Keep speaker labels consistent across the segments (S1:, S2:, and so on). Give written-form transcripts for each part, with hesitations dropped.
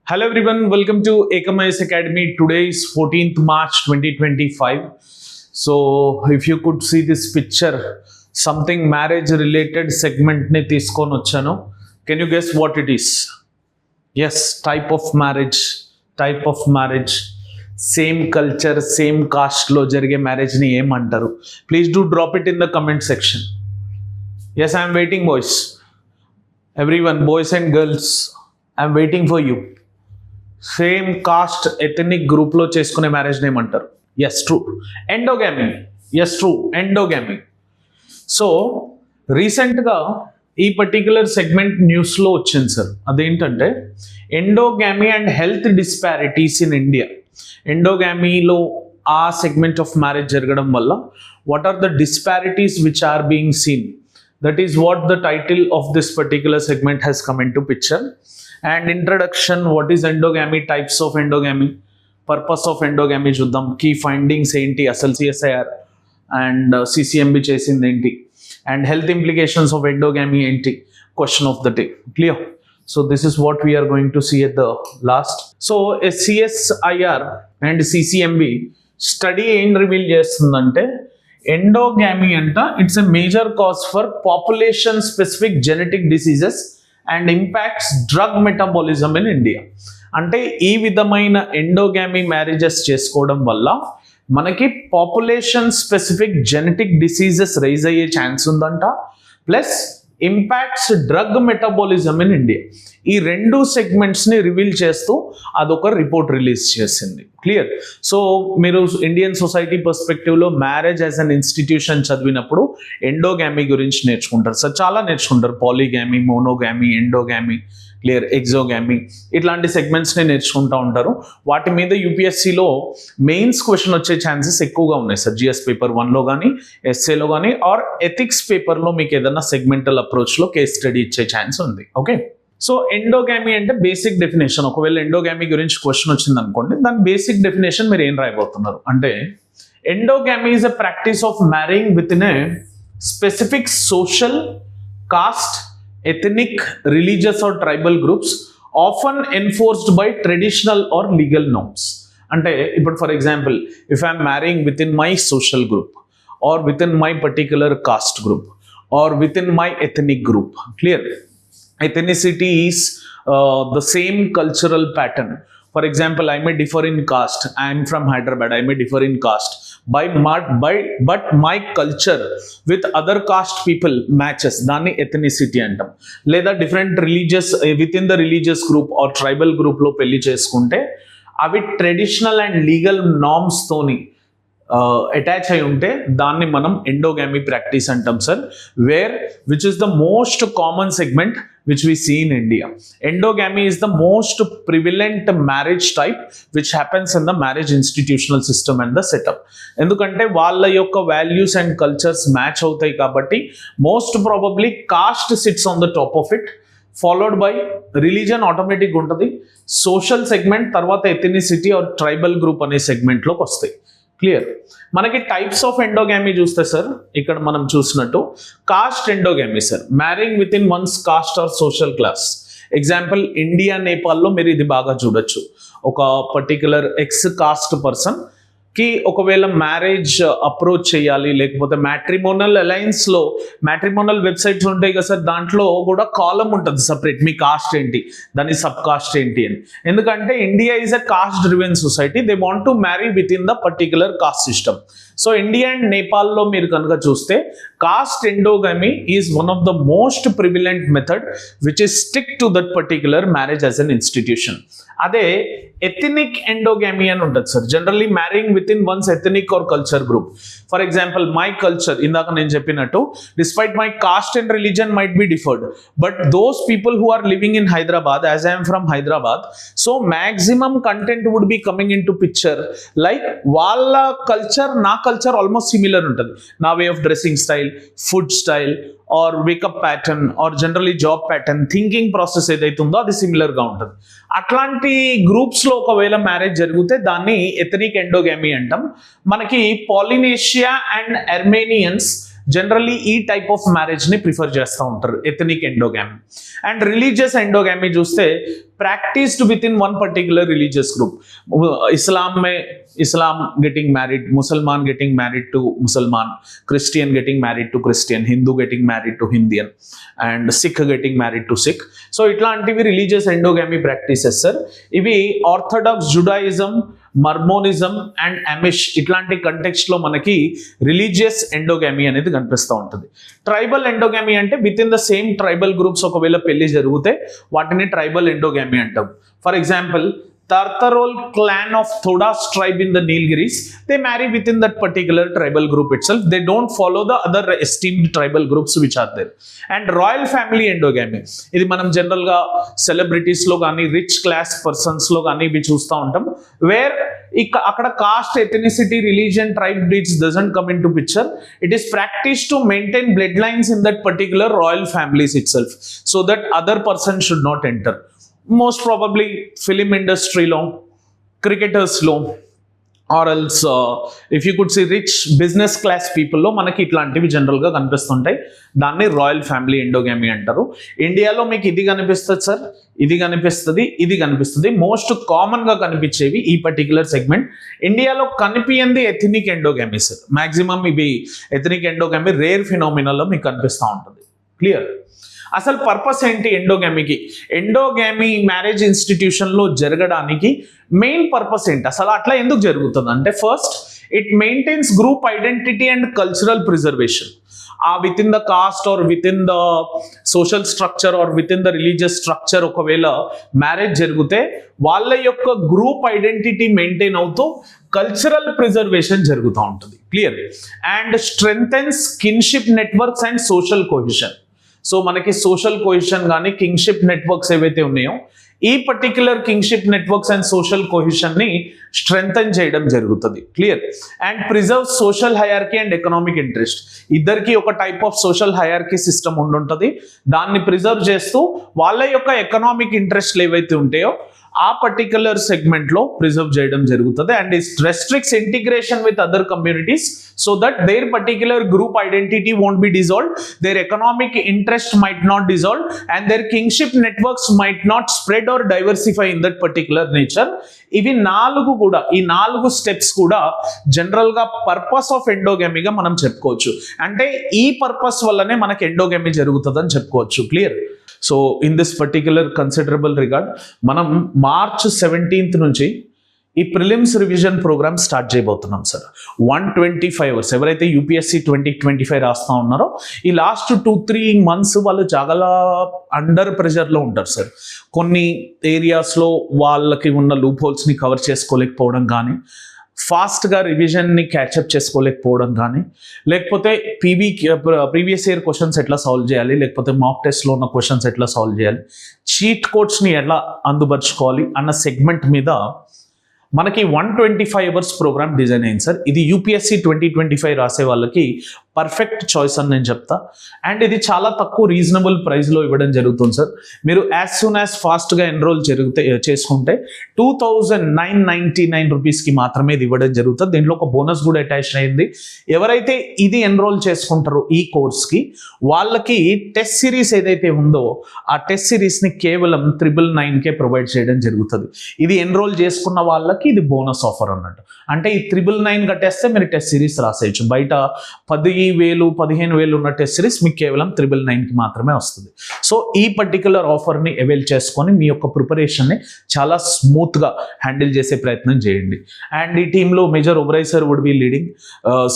S1: Hello everyone, welcome to Ekamais Academy. Today is 14th March 2025. So if you could see this picture, something marriage related segment ne తీసుకొని వచ్చాను. Can you guess what it is? Yes, type of marriage. Same culture, same caste లో జరిగే marriage ని ఏమంటారు? Please do drop it in the comment section. Yes, I am waiting boys. Everyone, boys and girls, I am waiting for you. Same caste ethnic గ్రూప్లో చేసుకునే marriage ఏమంటారు? Yes true, endogamy. Yes true, endogamy. So రీసెంట్గా ఈ particular segment న్యూస్లో వచ్చింది sir. అదేంటంటే endogamy and health disparities in India. ఎండోగామీలో ఆ సెగ్మెంట్ ఆఫ్ మ్యారేజ్ జరగడం వల్ల what are the disparities which are being seen? That is what the title of this particular segment has come in to picture. And introduction, what is endogamy, types of endogamy, purpose of endogamy చూద్దాం, key findings ఏంటి, అసలు CSIR and CCMB చేసింది ఏంటి, and health implications of endogamy ఏంటి, question of the day. Clear? So this is what we are going to see at the last. So a CSIR and CCMB study ఏం reveal చేస్తుందంటే endogamy అంట it's a major cause for population specific genetic diseases and impacts drug metabolism in India. అంటే ఈ విధమైన endogamy marriages చేసుకోవడం వల్ల మనకి population specific genetic diseases rise అయ్యే ఛాన్స్ ఉందంట, plus impacts drug metabolism in India. ఈ రెండు సెగ్మెంట్స్ని రివీల్ చేస్తూ అదొక రిపోర్ట్ రిలీజ్ చేసింది. క్లియర్? సో మీరు ఇండియన్ సొసైటీ పర్స్పెక్టివ్లో మ్యారేజ్ యాజ్ అన్ ఇన్స్టిట్యూషన్ చదివినప్పుడు ఎండోగామీ గురించి నేర్చుకుంటారు సార్. చాలా నేర్చుకుంటారు, పాలీగామీ, మోనోగామీ, ఎండోగామీ, క్లియర్, ఎగ్జోగామీ, ఇట్లాంటి సెగ్మెంట్స్ని నేర్చుకుంటూ ఉంటారు. వాటి మీద యూపీఎస్సీలో మెయిన్స్ క్వశ్చన్ వచ్చే ఛాన్సెస్ ఎక్కువగా ఉన్నాయి సార్. జిఎస్ పేపర్ 1లో కానీ, ఎస్ఏలో కానీ, ఆర్ ఎథిక్స్ పేపర్లో మీకు ఏదైనా సెగ్మెంటల్ అప్రోచ్లో కేస్ స్టడీ ఇచ్చే ఛాన్స్ ఉంది. ఓకే, సో ఎండోగామీ అంటే బేసిక్ డెఫినేషన్. ఒకవేళ ఎండోగామీ గురించి క్వశ్చన్ వచ్చింది అనుకోండి, దాని బేసిక్ డెఫినేషన్ మీరు ఏం రాయబోతున్నారు అంటే, endogamy is a practice of marrying within a specific social, caste, ethnic, religious or tribal groups often enforced by traditional or legal norms. అంటే ఇప్పుడు for example, if I'm marrying within my social group, or within my particular caste group, or within my ethnic group. Clear? ethnicity is the same cultural pattern. For example, I may differ in caste. I am from Hyderabad. I may differ in caste. But my culture with other caste people matches. దాన్ని ethnicity అంటాం. లేదా different religious, within the religious group or tribal గ్రూప్లో పెళ్లి చేసుకుంటే అవి traditional and legal norms తోని attach అయి ఉంటే దాన్ని మనం ఎండోగామీ ప్రాక్టీస్ అంటాం sir. Which is the most common segment which we see in India. Endogamy is the most prevalent marriage type which happens in the marriage institutional system and the setup. ఎందుకంటే వాళ్ళ యొక్క values and cultures match అవుతాయి కాబట్టి most probably cost sits on the top of it, followed by religion automatic ఉంటుంది, social segment, తర్వాత ethnicity are tribal group అనే సెగ్మెంట్లోకి వస్తాయి. Clear? మనకి టైప్స్ ఆఫ్ ఎండోగామీ చూస్తే సార్, ఇక్కడ మనం చూసినట్టు caste endogamy sir, marrying within one's caste or social class. Example, India, నేపాల్లో మీరు ఇది బాగా చూడొచ్చు. ఒక పర్టికులర్ ఎక్స్ కాస్ట్ పర్సన్ కి ఒకవేళ మ్యారేజ్ అప్రోచ్ చేయాలి, లేకపోతే మ్యాట్రిమోనల్ అలయన్స్లో మ్యాట్రిమోనల్ వెబ్సైట్స్ ఉంటాయి కదా సార్, దాంట్లో కూడా కాలం ఉంటుంది సపరేట్, మీ కాస్ట్ ఏంటి, దాని సబ్ కాస్ట్ ఏంటి అని. ఎందుకంటే India is a caste driven society, they want to marry within the particular caste system. So India and నేపాల్లో మీరు కనుక చూస్తే caste endogamy is one of the most prevalent method which is stick to that particular marriage as an institution. అదే ethnic endogamy అని ఉంటుంది sir, generally marrying within one's ethnic or culture group. For example, my culture, ఇందాక నేను చెప్పినట్టు, despite my cast and religion might be differed, but those people who are living in Hyderabad, as I'm from Hyderabad, so maximum content would be coming in to picture. Like వాళ్ళ culture, నా culture almost similar ఉంటుంది. నా way of dressing style, food style, or wake up pattern, or generally job pattern, thinking process ఏదైతే ఉందో అది సిమిలర్గా ఉంటుంది. అట్లాంటి గ్రూప్స్లో ఒకవేళ మ్యారేజ్ జరిగితే దాన్ని ఎథనిక్ ఎండోగామీ అంటాం. మనకి పాలినేషియా అండ్ అర్మేనియన్స్ జనరల్లీ ఈ టైప్ ఆఫ్ మ్యారేజ్ని ప్రిఫర్ చేస్తూ ఉంటారు, ethnic endogamy. And religious endogamy చూస్తే practised within one particular religious group. Islam getting married, ముసల్మాన్ గెటింగ్ మ్యారీడ్ టు ముసల్మాన్, Christian getting married to Christian, Hindu getting married to హిందియన్, and Sikh getting married to Sikh. So ఇట్లాంటివి religious endogamy practices sir. ఇవి orthodox, Judaism, Mormonism and Amish ఇట్లాంటి context లో మనకి religious ఎండోగామీ అనేది కనిపిస్తూ ఉంటుంది. ట్రైబల్ ఎండోగామీ అంటే with in the same tribal groups ఒకవేళ పెళ్లి జరిగితే వాటిని ట్రైబల్ ఎండోగామీ అంటాం. For example, Tartarol clan of Thodas tribe in the Nilgiris, they marry within that particular tribal group itself. They don't follow the other esteemed tribal groups which are there. And royal family endogamy, ఇది మనం general గా celebrities లో కానీ rich class persons లో కానీ ఇవి చూస్తూ ఉంటాం. వేర్ అక్కడ caste, ethnicity, religion, tribe, breeds doesn't come in to picture. It is practice to maintain bloodlines in that particular royal families itself, so that other person should not enter. Most probably film ఇండస్ట్రీలో, క్రికెటర్స్లో, or else if you could see rich business class పీపుల్లో మనకి ఇట్లాంటివి జనరల్గా కనిపిస్తుంటాయి. దాన్ని royal family ఎండోగామీ అంటారు. ఇండియాలో మీకు ఇది కనిపిస్తుంది సార్, ఇది కనిపిస్తుంది, ఇది కనిపిస్తుంది. మోస్ట్ కామన్గా కనిపించేవి ఈ పర్టికులర్ సెగ్మెంట్. ఇండియాలో కనిపించింది ఎథనిక్ ఎండోగామీ సార్. మ్యాక్సిమం ఇవి ఎథనిక్ ఎండోగామీ రేర్ ఫినామినాలో మీకు కనిపిస్తూ ఉంటుంది. క్లియర్? అసలు పర్పస్ ఏంటి ఎండోగామీకి? ఎండోగామీ మ్యారేజ్ ఇన్స్టిట్యూషన్లో జరగడానికి మెయిన్ పర్పస్ ఏంటి? అసలు అట్లా ఎందుకు జరుగుతుంది అంటే, first it maintains group identity and cultural preservation. Within the caste or within the social structure or within the religious structure ఒకవేళ మ్యారేజ్ జరిగితే వాళ్ళ యొక్క గ్రూప్ ఐడెంటిటీ మెయింటైన్ అవుతూ కల్చరల్ ప్రిజర్వేషన్ జరుగుతూ ఉంటుంది. Clear? And strengthens kinship networks and social cohesion. So మనకి social cohesion కానీ kingship networks ఏవైతే ఉన్నాయో, ఈ particular kingship networks and social కోహిషన్ని స్ట్రెంగ్థెన్ చేయడం జరుగుతుంది. Clear? And preserve social hierarchy and economic interest. ఇద్దరికి ఒక type of social hierarchy system ఉండుంటుంది. దాన్ని ప్రిజర్వ్ చేస్తూ వాళ్ళ యొక్క ఎకనామిక్ ఇంట్రెస్ట్లు ఏవైతే ఉంటాయో ఆ పర్టికులర్ సెగ్మెంట్లో ప్రిజర్వ్ చేయడం జరుగుతుంది. And it restricts integration with other communities so that their particular group identity won't be dissolved, their economic interest might not dissolve, and their kinship networks might not spread or diversify in that particular nature. ఇవి ఈ 4 steps కూడా general గా purpose of ఎండోగామీగా మనం చెప్పుకోవచ్చు. అంటే ఈ purpose వల్లనే మనకి ఎండోగామీ జరుగుతుందని చెప్పుకోవచ్చు. Clear? So in this particular considerable regard మనం March 17th నుంచి ఈ ప్రిలిమ్స్ రివిజన్ ప్రోగ్రామ్ స్టార్ట్ చేయబోతున్నాం సార్. 125 అవర్స్ ఎవరైతే యూపీఎస్సీ 2025 రాస్తా ఉన్నారో ఈ లాస్ట్ 2-3 months వాళ్ళు చాలా అండర్ ప్రెషర్లో ఉంటారు సార్. కొన్ని ఏరియాస్లో వాళ్ళకి ఉన్న లూప్ హోల్స్ని కవర్ చేసుకోలేకపోవడం కానీ, ఫాస్ట్గా రివిజన్ని క్యాచప్ చేసుకోలేకపోవడం కానీ, లేకపోతే ప్రీవియస్ ఇయర్ క్వశ్చన్స్ ఎట్లా సాల్వ్ చేయాలి, లేకపోతే మాక్ టెస్ట్లో ఉన్న క్వశ్చన్స్ ఎట్లా సాల్వ్ చేయాలి, చీట్ కోడ్స్ని ఎలా అందుపరుచుకోవాలి అన్న సెగ్మెంట్ మీద మనకి 125 అవర్స్ ప్రోగ్రామ్ డిజైన్ అయింది సార్. ఇది యూపీఎస్సీ 2025 రాసే వాళ్ళకి పర్ఫెక్ట్ చాయిస్ అని నేను చెప్తా. అండ్ ఇది చాలా తక్కువ రీజనబుల్ ప్రైస్లో ఇవ్వడం జరుగుతుంది సార్. మీరు యాజ్ సూన్ యాజ్ ఫాస్ట్గా ఎన్రోల్ చేసుకుంటే 2,999 రూపీస్కి మాత్రమే ఇది ఇవ్వడం జరుగుతుంది. దీంట్లో ఒక బోనస్ కూడా అటాచ్ అయింది. ఎవరైతే ఇది ఎన్రోల్ చేసుకుంటారో ఈ కోర్స్కి, వాళ్ళకి టెస్ట్ సిరీస్ ఏదైతే ఉందో ఆ టెస్ట్ సిరీస్ని కేవలం 999కే ప్రొవైడ్ చేయడం జరుగుతుంది. ఇది ఎన్రోల్ చేసుకున్న వాళ్ళకి ఇది బోనస్ ఆఫర్ అన్నట్టు. అంటే ఈ 999 కట్టేస్తే మీరు టెస్ట్ సిరీస్ రాసేయచ్చు. బయట 10,000-15,000 ఉన్న టెస్ట్ సిరీస్ మీకు కేవలం 999కి మాత్రమే వస్తుంది. సో ఈ పర్టికులర్ ఆఫర్ని అవైల్ చేసుకొని మీ యొక్క ప్రిపరేషన్ని చాలా స్మూత్గా హ్యాండిల్ చేసే ప్రయత్నం చేయండి. అండ్ ఈ టీంలో major Oberoi sir would be leading.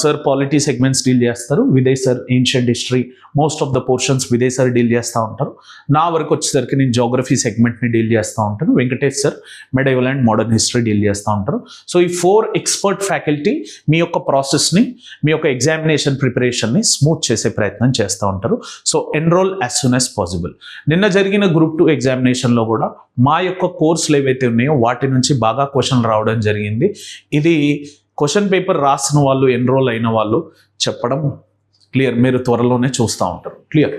S1: Sir polity segments deal చేస్తారు, Vijay sir ancient history, most of the portions Vijay sir deal చేస్తూ ఉంటారు. నా వరకు వచ్చేసరికి నేను జోగ్రఫీ సెగ్మెంట్ని డీల్ చేస్తూ ఉంటాను. Venkatesh sir medieval and modern history deal చేస్తూ ఉంటారు. సో ఈ 4 ఎక్స్పర్ట్ ఫ్యాకల్టీ మీ యొక్క ప్రాసెస్ని, మీ యొక్క ఎగ్జామినేషన్ ప్రిపరేషన్ని స్మూత్ చేసే ప్రయత్నం చేస్తూ ఉంటారు. So enrol as soon as possible. నిన్న జరిగిన Group 2 ఎగ్జామినేషన్లో కూడా మా యొక్క కోర్సులు ఏవైతే ఉన్నాయో వాటి నుంచి బాగా క్వశ్చన్లు రావడం జరిగింది. ఇది క్వశ్చన్ పేపర్ రాసిన వాళ్ళు, ఎన్రోల్ అయిన వాళ్ళు చెప్పడం క్లియర్, మీరు త్వరలోనే చూస్తూ ఉంటారు. Clear?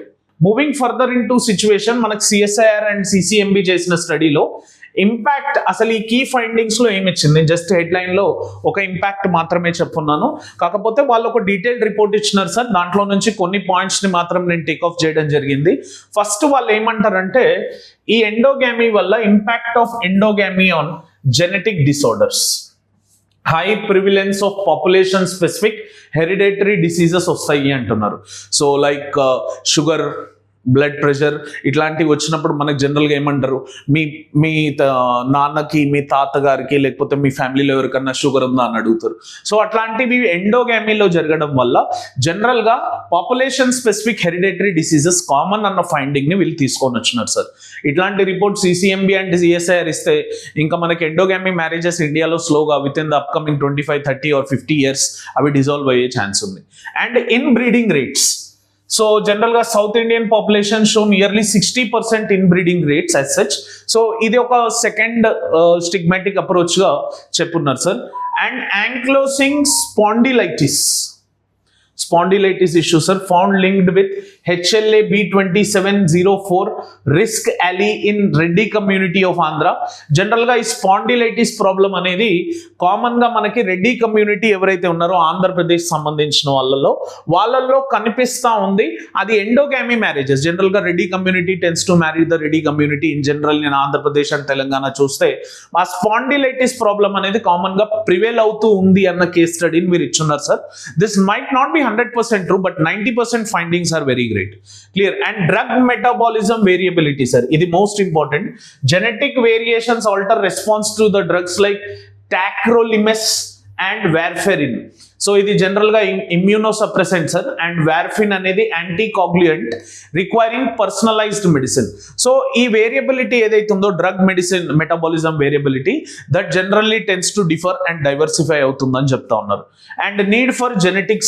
S1: Moving further in to situation, మనకు సిఎస్ఐఆర్ అండ్ సిసిఎంబి చేసిన స్టడీలో ఇంపాక్ట్ అసలు ఈ కీ ఫైండింగ్స్ లో ఏమి ఇచ్చింది, నేను జస్ట్ హెడ్ లైన్ లో ఒక ఇంపాక్ట్ మాత్రమే చెప్పున్నాను. కాకపోతే వాళ్ళు ఒక డీటెయిల్డ్ రిపోర్ట్ ఇచ్చినారు సార్, దాంట్లో నుంచి కొన్ని పాయింట్స్ ని మాత్రం నేను టేక్ ఆఫ్ చేయడం జరిగింది. ఫస్ట్ వాళ్ళు ఏమంటారంటే ఈ ఎండోగామీ వల్ల impact of endogamy on genetic disorders, high prevalence of population specific hereditary diseases వస్తాయి అంటున్నారు. So like sugar, blood pressure ఇట్లాంటివి వచ్చినప్పుడు మనకు జనరల్గా ఏమంటారు, మీ నాన్నకి, మీ తాతగారికి, లేకపోతే మీ ఫ్యామిలీలో ఎవరికన్నా షుగర్ ఉందా అని అడుగుతారు. సో అట్లాంటివి ఎండోగామీలో జరగడం వల్ల జనరల్గా population specific hereditary diseases common అన్న ఫైండింగ్ ని వీళ్ళు తీసుకొని వచ్చినారు సార్. ఇట్లాంటి రిపోర్ట్ CCMB అండ్ CSIR ఇస్తే ఇంకా మనకి ఎండోగామీ మ్యారేజెస్ ఇండియాలో స్లోగా within the upcoming 25, 30 or 50 years అవి డిజాల్వ్ అయ్యే ఛాన్స్ ఉంది. And inbreeding rates, so general గా south Indian population show nearly 60% inbreeding rates as such. So ఇది ఒక సెకండ్ స్టిగ్మాటిక్ అప్రోచ్ గా చెప్పున్నారు sir. And ankylosing spondylitis issue sir found linked with HLA B2704 risk అలీ in Reddy community of Andhra. General గా ఈ spondylitis problem అనేది common గా మనకి రెడ్డి కమ్యూనిటీ ఎవరైతే ఉన్నారో ఆంధ్రప్రదేశ్ సంబంధించిన వాళ్ళల్లో కనిపిస్తా ఉంది. అది ఎండోగామీ మ్యారేజెస్. జనరల్ గా Reddy community tends to marry the Reddy community in general. నేను ఆంధ్రప్రదేశ్ అండ్ తెలంగాణ చూస్తే ఆ స్పాండిలైటిస్ ప్రాబ్లం అనేది కామన్ గా ప్రివేల్ అవుతూ ఉంది అన్న కేస్ స్టడీని మీరు ఇచ్చున్నారు sir. This might not be 100% true, but 90% findings are very great. Clear. And drug metabolism variability, sir. This is most important. Genetic variations alter response to the drugs like tacrolimus and warfarin. So ఇది general గా ఇమ్యూనోసప్రెసెంట్ sir. And వార్ఫిన్ అనేది యాంటీకాగ్యులెంట్ requiring personalised medicine. So ఈ variability ఏదైతే ఉందో drug medicine metabolism variability that generally tends to differ and diversify అవుతుందని చెప్తా ఉన్నారు. And need for genetic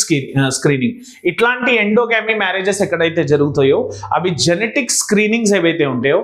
S1: screening. ఇట్లాంటి ఎండోగామీ మ్యారేజెస్ ఎక్కడైతే జరుగుతాయో అవి జెనెటిక్ స్క్రీనింగ్స్ ఏవైతే ఉంటాయో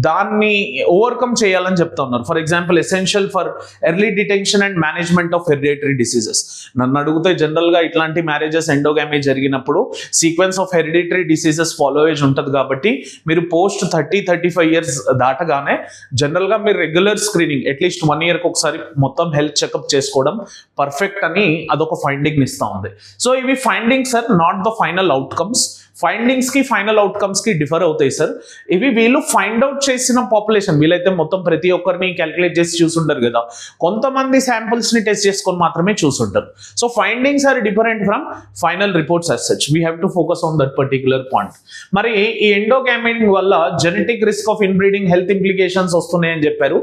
S1: దాన్ని ఓవర్కమ్ చేయాలని చెప్తా ఉన్నారు. For example essential for early detention and management of hereditary diseases. నన్ను అడుగుతే జనరల్ గా ఇట్లాంటి మ్యారేజెస్ ఎండోగామీ జరిగినప్పుడు సీక్వెన్స్ ఆఫ్ హెరిడిటరీ డిసీజెస్ ఫాలోవేజ్ ఉంటుంది కాబట్టి మీరు పోస్ట్ 30-35 years దాటగానే జనరల్ గా మీరు రెగ్యులర్ స్క్రీనింగ్ అట్లీస్ట్ 1 year ఒకసారి మొత్తం హెల్త్ చెకప్ చేసుకోవడం పర్ఫెక్ట్ అని అదొక ఫైండింగ్ ఇస్తా ఉంది. సో ఇవి findings sir, not the final outcomes. Findings కి ఫైనల్ అవుట్కమ్స్ కి డిఫర్ అవుతాయి సార్. ఇవి వీళ్ళు ఫైండ్ అవుట్ చేసిన పాపులేషన్, వీళ్ళైతే మొత్తం ప్రతి ఒక్కరిని క్యాలిక్యులేట్ చేసి చూసుంటారు కదా, కొంతమంది శాంపుల్స్ ని టెస్ట్ చేసుకొని మాత్రమే చూసుంటారు. So findings are different from final reports as such. We have to focus on that particular point. మరి ఈ ఎండోగామీ వల్ల genetic risk of inbreeding health implications వస్తున్నాయని చెప్పారు.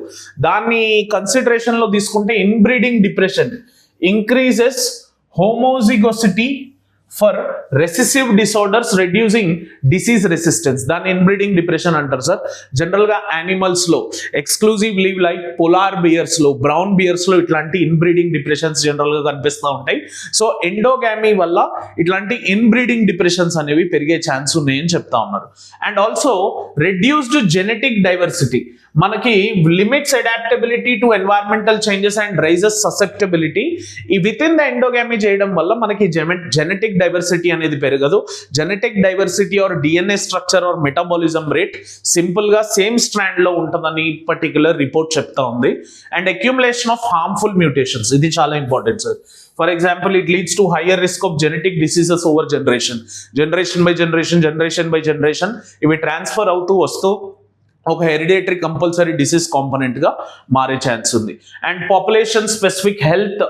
S1: దాన్ని కన్సిడరేషన్ లో తీసుకుంటే inbreeding depression increases homozygosity for recessive disorders reducing disease resistance. దాన్ని inbreeding depression అంటారు సార్. జనరల్ గా యానిమల్స్ లో exclusively like polar bears లో, బ్రౌన్ బియర్స్ లో ఇట్లాంటి ఇన్బ్రీడింగ్ డిప్రెషన్స్ జనరల్ గా కనిపిస్తూ ఉంటాయి. సో ఎండోగామీ వల్ల ఇట్లాంటి ఇన్బ్రీడింగ్ డిప్రెషన్స్ అనేవి పెరిగే ఛాన్స్ ఉన్నాయని చెప్తా ఉన్నారు. And also reduced genetic diversity మనకి limits adaptability to environmental changes and raises susceptibility. ఈ విత్ ఇన్ ద ఎండోగామీ చేయడం వల్ల మనకి జెనెటిక్ డైవర్సిటీ అనేది పెరగదు. Genetic diversity or DNA structure or metabolism rate simple గా సేమ్ స్ట్రాండ్ లో ఉంటుందని పర్టికులర్ రిపోర్ట్ చెప్తా ఉంది. And accumulation of harmful mutations, ఇది చాలా important sir. For example it leads to higher risk of genetic diseases over generation by generation ఇవి transfer అవుతూ వస్తూ ఒక హెరిడేటరీ కంపల్సరీ డిసీజ్ కాంపోనెంట్ గా మారే ఛాన్స్ ఉంది. And population specific health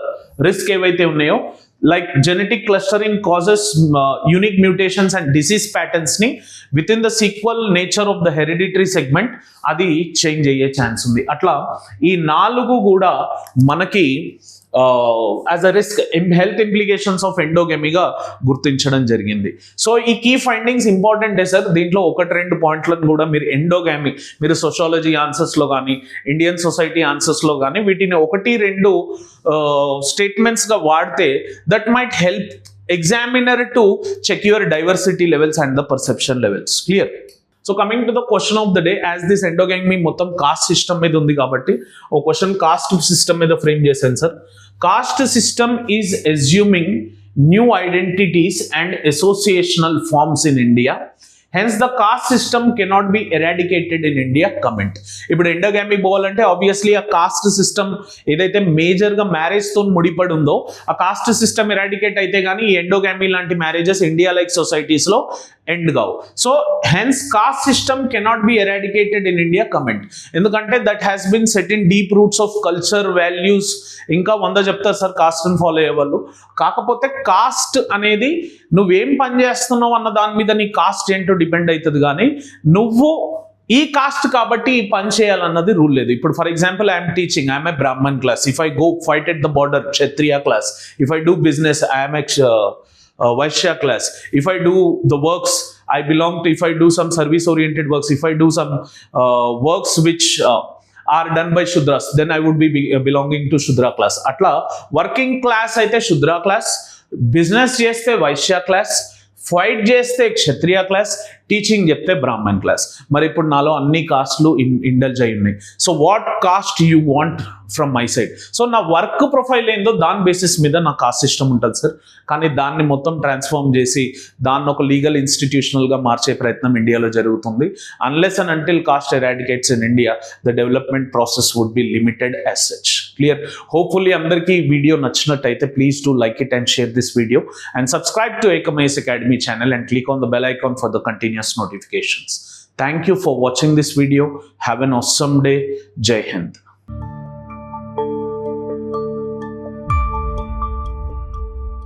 S1: risk ఏవైతే ఉన్నాయో like genetic clustering causes unique mutations and disease patterns ని within the sequel nature of the hereditary segment అది చేంజ్ అయ్యే ఛాన్స్ ఉంది. అట్లా ఈ 4 కూడా మనకి as a risk health implications of ఎండోగమీగా గుర్తించడం జరిగింది. సో ఈ కీ ఫైండింగ్స్ ఇంపార్టెంట్ సార్. దీంట్లో 1-2 పాయింట్లను కూడా మీరు ఎండోగమీ మీరు సోషాలజీ ఆన్సర్స్లో కానీ ఇండియన్ సొసైటీ ఆన్సర్స్లో కానీ వీటిని 1-2 స్టేట్మెంట్స్గా వాడితే that might help examiner to check your diversity levels and the perception levels. Clear? So coming to the question of the day, as this endogamy మొత్తం కాస్ట్ సిస్టమ్ మీద ఉంది కాబట్టి ఒక క్వశ్చన్ కాస్ట్ సిస్టమ్ మీద ఫ్రేమ్ చేశాను sir. Caste system is assuming new identities and associational forms in India. Hence the caste system cannot be eradicated in India comment. ఇప్పుడు endogamy పోవాలంటే obviously ఆ కాస్ట్ సిస్టమ్ ఏదైతే మేజర్గా మ్యారేజ్తో ముడిపడి ఉందో ఆ కాస్ట్ సిస్టమ్ ఎరాడికేట్ అయితే కానీ ఈ ఎండోగామి లాంటి మ్యారేజెస్ ఇండియా లైక్ సొసైటీస్లో ఎండ్ కావు. So hence caste system cannot be eradicated in India comment. ఎందుకంటే that has been set in deep roots of culture, values, ఇంకా 100 చెప్తారు సార్ కాస్ట్ని ఫాలో అయ్యే వాళ్ళు. కాకపోతే కాస్ట్ అనేది నువ్వేం పని చేస్తున్నావు అన్న దాని మీద నీ కాస్ట్ ఏంటో డిపెండ్ అవుతుంది, కానీ నువ్వు ఈ కాస్ట్ కాబట్టి ఈ పని చేయాలన్నది రూల్ లేదు. ఇప్పుడు for example I'm teaching, I'm a Brahmin class, if I go fight at the border Kshatriya class, if I do business I'm a Vaishya class, if I do the works I belong to, if I do some service oriented works, if I do some works which are done by Shudras, then I would be belonging to Shudra class. Atla working class aithe Shudra class, business cheste Vaishya class, fight చేస్తే క్షత్రియ class, teaching చెప్తే Brahman class. మరి ఇప్పుడు నాలో అన్ని కాస్ట్లు indulge అయి ఉన్నాయి. So what cost you want from my side? So నా work profile ఏందో దాని బేసిస్ మీద నా కాస్ట్ సిస్టమ్ ఉంటుంది సార్. కానీ దాన్ని మొత్తం ట్రాన్స్ఫార్మ్ చేసి దాన్ని ఒక లీగల్ ఇన్స్టిట్యూషనల్గా మార్చే ప్రయత్నం ఇండియాలో జరుగుతుంది. Unless and until caste eradicates in India, the development process would be limited as such. Clear? Hopefully అందరికీ ఈ వీడియో నచ్చినట్టయితే please do like it and share this video and subscribe to Ekam IAS Academy channel and click on the bell icon for the continuous notifications. Thank you for watching this video. Have an awesome day. Jai Hind.